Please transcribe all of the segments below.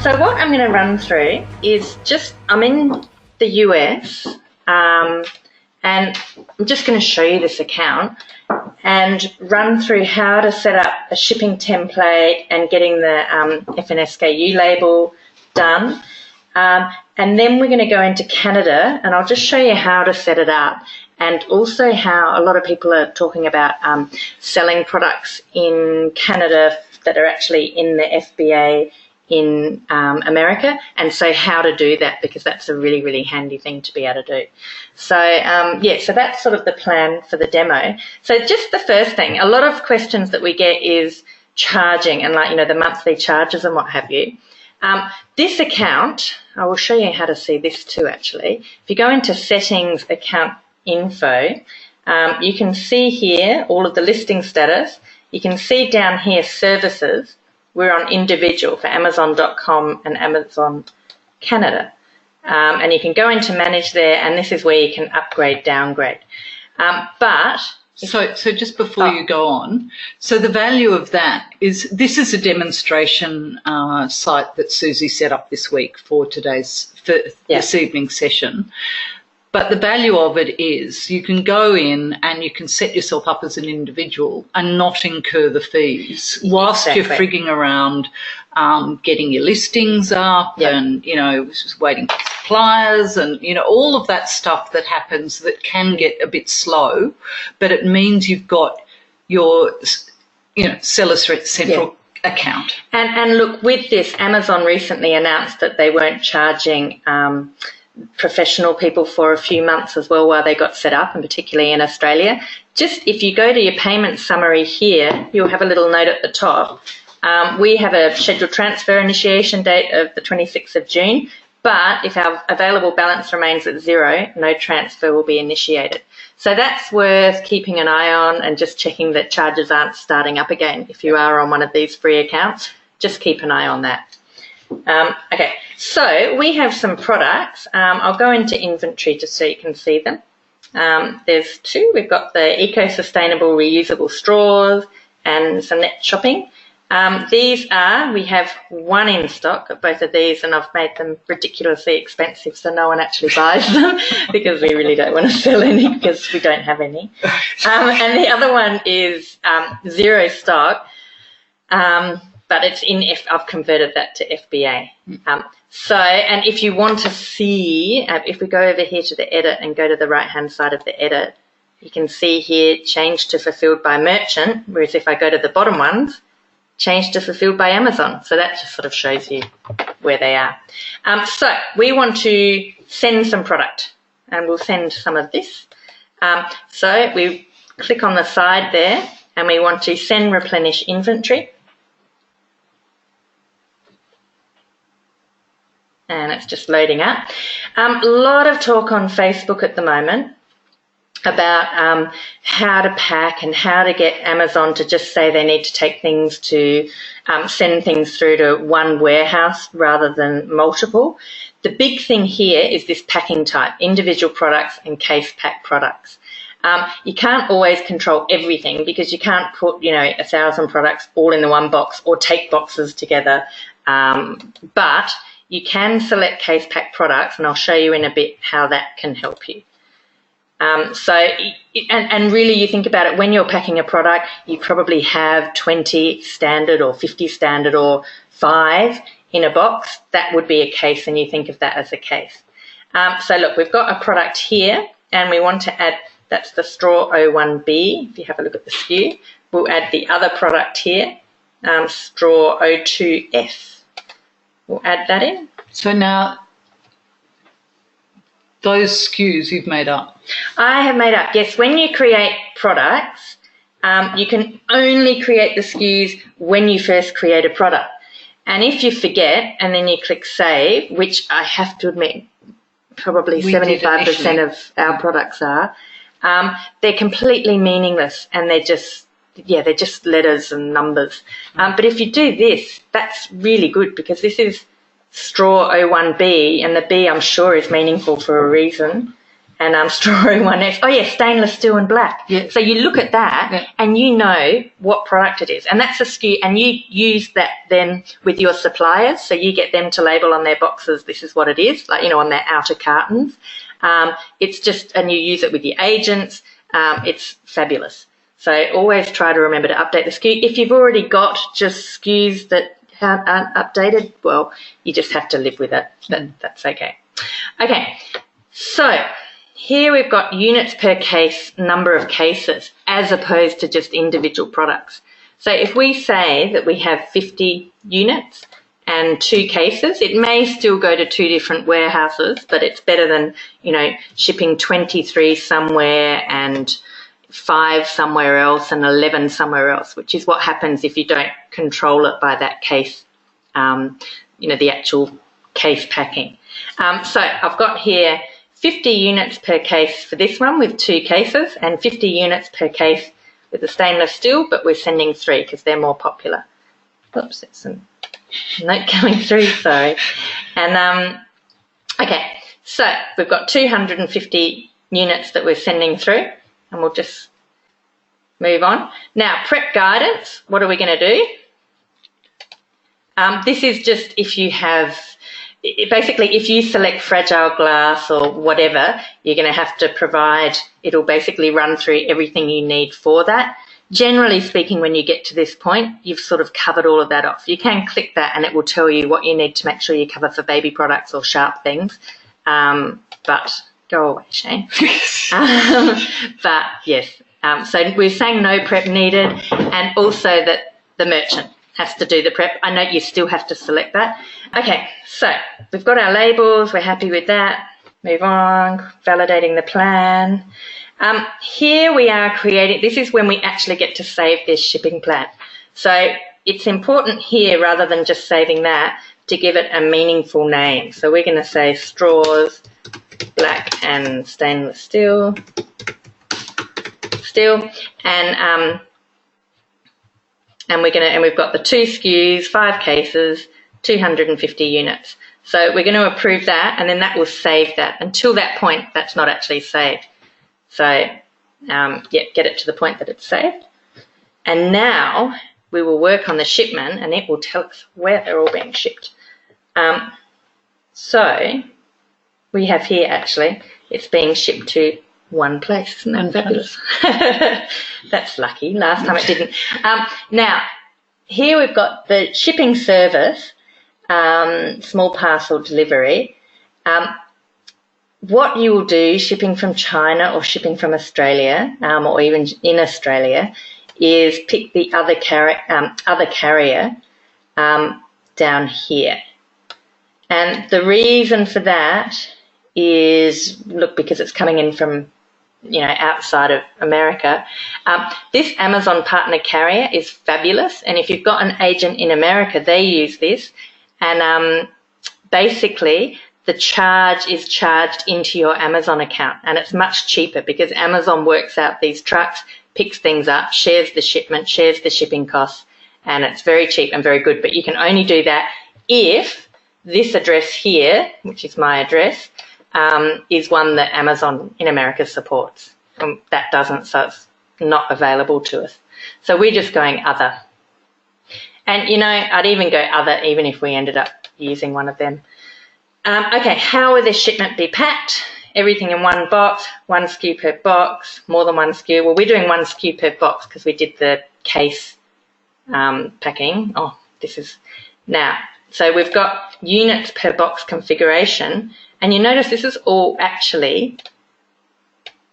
So what I'm going to run through is I'm in the US, and I'm just going to show you this account and run through how to set up a shipping template and getting the FNSKU label done. And then we're going to go into Canada, and I'll just show you how to set it up, and also how a lot of people are talking about selling products in Canada that are actually in the FBA in America, and so how to do that, because that's a really, really handy thing to be able to do. So, so that's sort of the plan for the demo. So just the first thing, a lot of questions that we get is charging and the monthly charges and what have you. This account, I will show you how to see this too actually. If you go into settings, account info, you can see here all of the listing status. You can see down here services. We're on individual for Amazon.com and Amazon Canada. And you can go into manage there, and this is where you can upgrade, downgrade. So just before you go on, so the value of that is, this is a demonstration site that Susie set up this week for this evening's session. But the value of it is you can go in and you can set yourself up as an individual and not incur the fees whilst you're frigging around getting your listings up and, just waiting for suppliers and, all of that stuff that happens that can get a bit slow, but it means you've got your, Seller's Central account. And look, with this, Amazon recently announced that they weren't charging professional people for a few months as well while they got set up, and particularly in Australia. Just if you go to your payment summary here, you'll have a little note at the top. We have a scheduled transfer initiation date of the 26th of June, but if our available balance remains at 0, no transfer will be initiated. So that's worth keeping an eye on and just checking that charges aren't starting up again. If you are on one of these free accounts, just keep an eye on that. Okay, so we have some products. I'll go into inventory just so you can see them. There's two. We've got the eco-sustainable reusable straws and some net shopping. We have one in stock of both of these, and I've made them ridiculously expensive so no one actually buys them because we really don't want to sell any because we don't have any. And the other one is zero stock. But it's I've converted that to FBA. And if you want to see, if we go over here to the edit and go to the right-hand side of the edit, you can see here, change to fulfilled by merchant, whereas if I go to the bottom ones, change to fulfilled by Amazon. So that just sort of shows you where they are. So we want to send some product, and we'll send some of this. So we click on the side there, and we want to send replenish inventory. And it's just loading up. A lot of talk on Facebook at the moment about how to pack and how to get Amazon to just say they need to take things to send things through to one warehouse rather than multiple. The big thing here is this packing type, individual products and case pack products. You can't always control everything because you can't put, 1,000 products all in the one box or take boxes together. But you can select case pack products, and I'll show you in a bit how that can help you. And really you think about it, when you're packing a product, you probably have 20 standard or 50 standard or 5 in a box. That would be a case, and you think of that as a case. So look, we've got a product here, and we want to add, that's the straw 01B. If you have a look at the SKU, we'll add the other product here, straw 02F. We'll add that in. So now, those SKUs you've made up? I have made up, yes. When you create products, you can only create the SKUs when you first create a product. And if you forget and then you click save, which I have to admit probably 75% of our products are, they're completely meaningless, and they're just letters and numbers. But if you do this, that's really good, because this is straw 01B, and the B I'm sure is meaningful for a reason. and straw in one next. Oh yeah, stainless steel and black. Yeah. So you look at that and you know what product it is, and that's a SKU, and you use that then with your suppliers. So you get them to label on their boxes, this is what it is, like, you know, on their outer cartons. It's just, and you use it with your agents. It's fabulous. So always try to remember to update the SKU. If you've already got just SKUs that aren't updated, well, you just have to live with it. That's okay. Okay, so here we've got units per case, number of cases, as opposed to just individual products. So if we say that we have 50 units and 2 cases, it may still go to 2 different warehouses, but it's better than, you know, shipping 23 somewhere and 5 somewhere else and 11 somewhere else, which is what happens if you don't control it by that case, you know, the actual case packing. So I've got here 50 units per case for this one with 2 cases, and 50 units per case with the stainless steel, but we're sending 3 because they're more popular. Oops, there's some note coming through, sorry. And okay, so we've got 250 units that we're sending through, and we'll just move on. Now, prep guidance, what are we going to do? This is just if you have, basically if you select fragile glass or whatever, you're going to have to provide, it'll basically run through everything you need for that. Generally speaking, when you get to this point, you've sort of covered all of that off. You can click that and it will tell you what you need to make sure you cover for baby products or sharp things. But go away, Shane. But yes, so we're saying no prep needed, and also that the merchant has to do the prep. I know you still have to select that. Okay, so we've got our labels. We're happy with that. Move on, validating the plan. Here we are creating, this is when we actually get to save this shipping plan. So it's important here, rather than just saving that, to give it a meaningful name. So we're going to say straws, black and stainless steel, and we've got the 2 SKUs, 5 cases, 250 units. So we're going to approve that, and then that will save that. Until that point, that's not actually saved. So, yeah, get it to the point that it's saved. And now we will work on the shipment, and it will tell us where they're all being shipped. So we have here, actually, it's being shipped to one place. Isn't that fabulous? That's lucky. Last time it didn't. Now, here we've got the shipping service, small parcel delivery. What you will do, shipping from China or shipping from Australia, or even in Australia, is pick the other carrier down here. And the reason for that is, look, because it's coming in from, you know, outside of America. This Amazon partner carrier is fabulous, and if you've got an agent in America, they use this, and basically the charge is charged into your Amazon account, and it's much cheaper because Amazon works out these trucks, picks things up, shares the shipment, shares the shipping costs, and it's very cheap and very good. But you can only do that if this address here, which is my address, is one that Amazon in America supports. That doesn't, so it's not available to us. So we're just going other. And, you know, I'd even go other even if we ended up using one of them. Okay, how will this shipment be packed? Everything in one box, 1 SKU per box, more than 1 SKU. Well, we're doing 1 SKU per box because we did the case packing. Oh, this is now. So we've got units per box configuration, and you notice this is all actually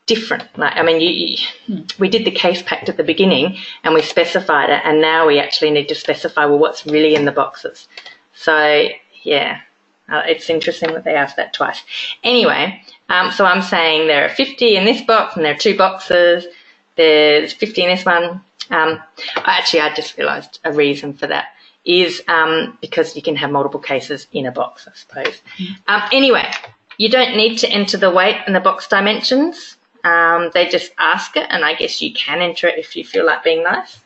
different. Like, I mean, we did the case packed at the beginning and we specified it, and now we actually need to specify, well, what's really in the boxes. So, yeah, it's interesting that they asked that twice. Anyway, so I'm saying there are 50 in this box and there are 2 boxes. There's 50 in this one. Actually, I just realised a reason for that is because you can have multiple cases in a box, I suppose. Anyway, you don't need to enter the weight and the box dimensions. They just ask it, and I guess you can enter it if you feel like being nice.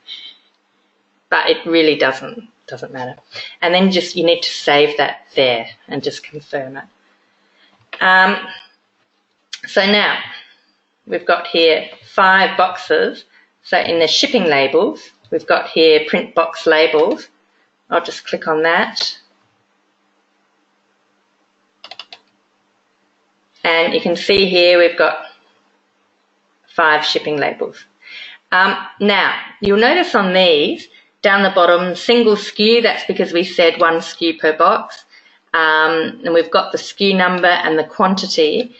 But it really doesn't matter. And then just you need to save that there and just confirm it. So now we've got here 5 boxes. So in the shipping labels, we've got here print box labels. I'll just click on that. And you can see here we've got 5 shipping labels. Now, you'll notice on these, down the bottom, single SKU, that's because we said 1 SKU per box. And we've got the SKU number and the quantity.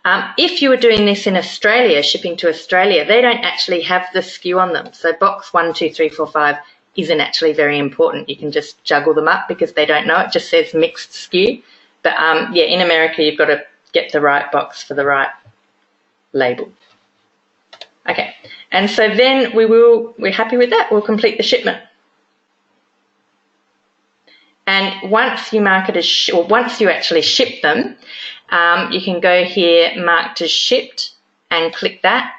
If you were doing this in Australia, shipping to Australia, they don't actually have the SKU on them. So box 1, 2, 3, 4, 5 isn't actually very important. You can just juggle them up because they don't know. It just says mixed SKU. But yeah, in America, you've got to get the right box for the right label. Okay, and so then we're happy with that. We'll complete the shipment. And once you mark it as, or once you actually ship them, you can go here, marked as shipped, and click that.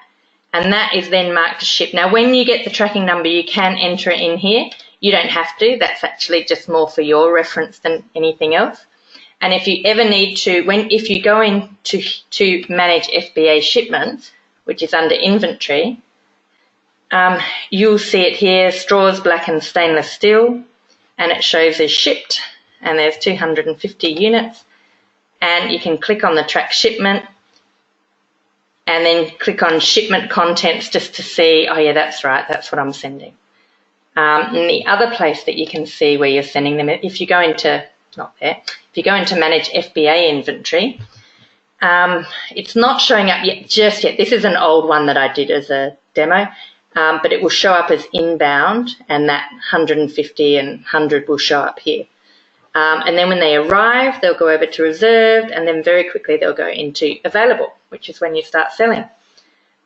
And that is then marked as shipped. Now, when you get the tracking number, you can enter it in here. You don't have to. That's actually just more for your reference than anything else. And if you ever need to, if you go in to manage FBA shipments, which is under inventory, you'll see it here, straws, black and stainless steel, and it shows as shipped, and there's 250 units. And you can click on the track shipment, and then click on shipment contents just to see, oh yeah, that's right, that's what I'm sending. And the other place that you can see where you're sending them, if you go into, not there, if you go into manage FBA inventory, it's not showing up just yet. This is an old one that I did as a demo, but it will show up as inbound, and that 150 and 100 will show up here. And then when they arrive, they'll go over to reserved, and then very quickly they'll go into available, which is when you start selling.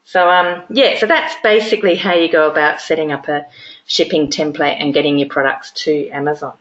So yeah, so that's basically how you go about setting up a shipping template and getting your products to Amazon.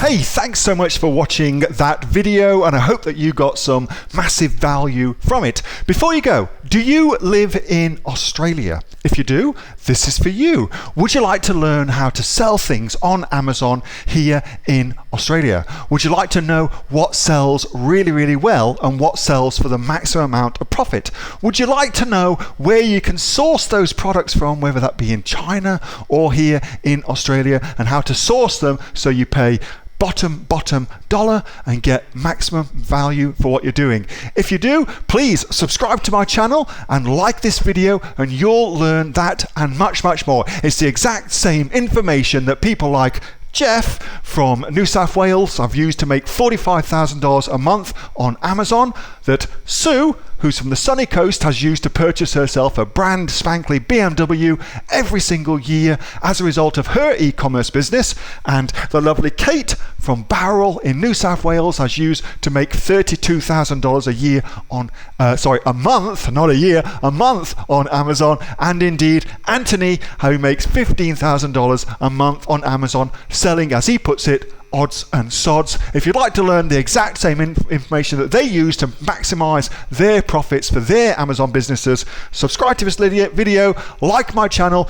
Hey, thanks so much for watching that video, and I hope that you got some massive value from it. Before you go, do you live in Australia? If you do, this is for you. Would you like to learn how to sell things on Amazon here in Australia? Would you like to know what sells really, really well and what sells for the maximum amount of profit? Would you like to know where you can source those products from, whether that be in China or here in Australia, and how to source them so you pay bottom dollar and get maximum value for what you're doing? If you do, please subscribe to my channel and like this video, and you'll learn that and much more. It's the exact same information that people like Jeff from New South Wales have used to make $45,000 a month on Amazon, that Sue, who's from the sunny coast, has used to purchase herself a brand spankly BMW every single year as a result of her e-commerce business, and the lovely Kate from Bowral in New South Wales has used to make $32,000 a year on, a month, not a year, a month on Amazon, and indeed Anthony, who makes $15,000 a month on Amazon, selling, as he puts it, odds and sods. If you'd like to learn the exact same information that they use to maximize their profits for their Amazon businesses, subscribe to this video, like my channel,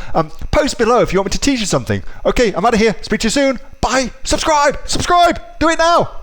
post below if you want me to teach you something. Okay, I'm out of here. Speak to you soon. Bye. Subscribe. Do it now.